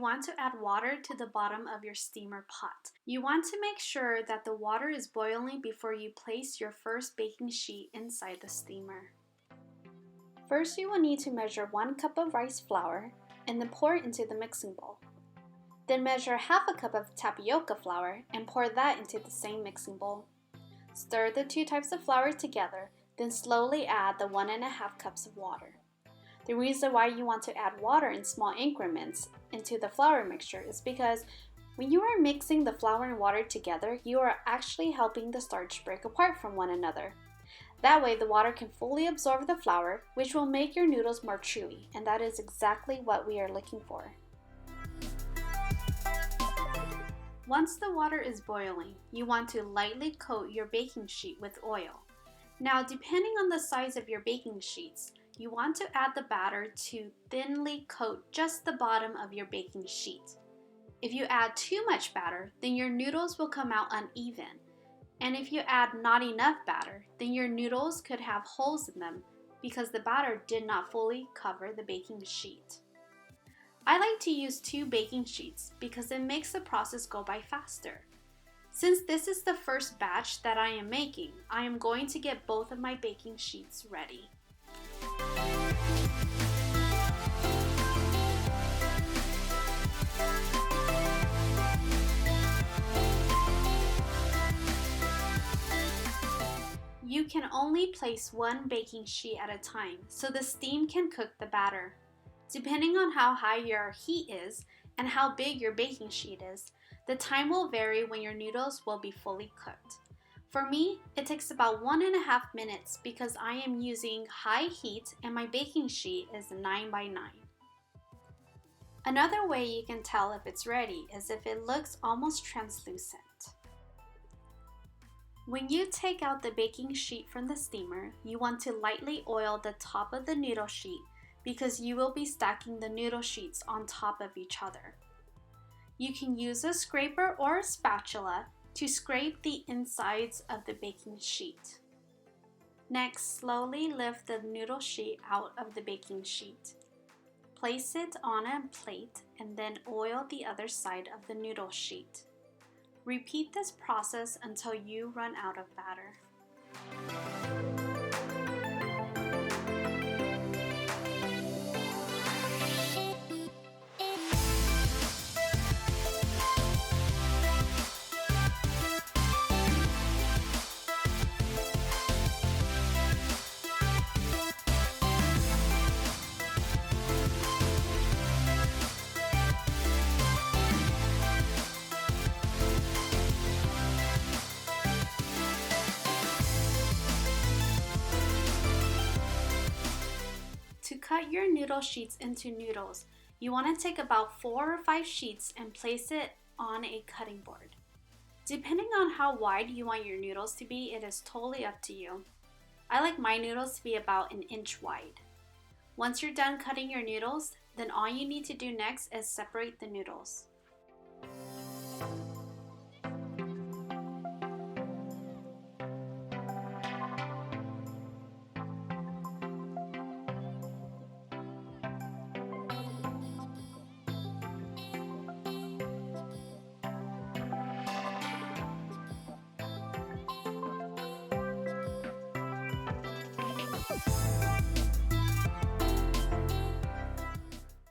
want to add water to the bottom of your steamer pot. You want to make sure that the water is boiling before you place your first baking sheet inside the steamer. First, you will need to measure 1 cup of rice flour and then pour it into the mixing bowl. Then measure half a cup of tapioca flour and pour that into the same mixing bowl. Stir the 2 types of flour together, then slowly add the 1.5 cups of water. The reason why you want to add water in small increments into the flour mixture is because when you are mixing the flour and water together, you are actually helping the starch break apart from one another. That way, the water can fully absorb the flour, which will make your noodles more chewy, and that is exactly what we are looking for. Once the water is boiling, you want to lightly coat your baking sheet with oil. Now, depending on the size of your baking sheets, you want to add the batter to thinly coat just the bottom of your baking sheet. If you add too much batter, then your noodles will come out uneven. And if you add not enough batter, then your noodles could have holes in them because the batter did not fully cover the baking sheet. I like to use 2 baking sheets because it makes the process go by faster. Since this is the first batch that I am making, I am going to get both of my baking sheets ready. You can only place 1 baking sheet at a time so the steam can cook the batter. Depending on how high your heat is and how big your baking sheet is, the time will vary when your noodles will be fully cooked. For me, it takes about 1.5 minutes because I am using high heat and my baking sheet is 9 by 9. Another way you can tell if it's ready is if it looks almost translucent. When you take out the baking sheet from the steamer, you want to lightly oil the top of the noodle sheet because you will be stacking the noodle sheets on top of each other. You can use a scraper or a spatula to scrape the insides of the baking sheet. Next, slowly lift the noodle sheet out of the baking sheet. Place it on a plate and then oil the other side of the noodle sheet. Repeat this process until you run out of batter. To cut your noodle sheets into noodles, you want to take about 4 or 5 sheets and place it on a cutting board. Depending on how wide you want your noodles to be, it is totally up to you. I like my noodles to be about 1 inch wide. Once you're done cutting your noodles, then all you need to do next is separate the noodles.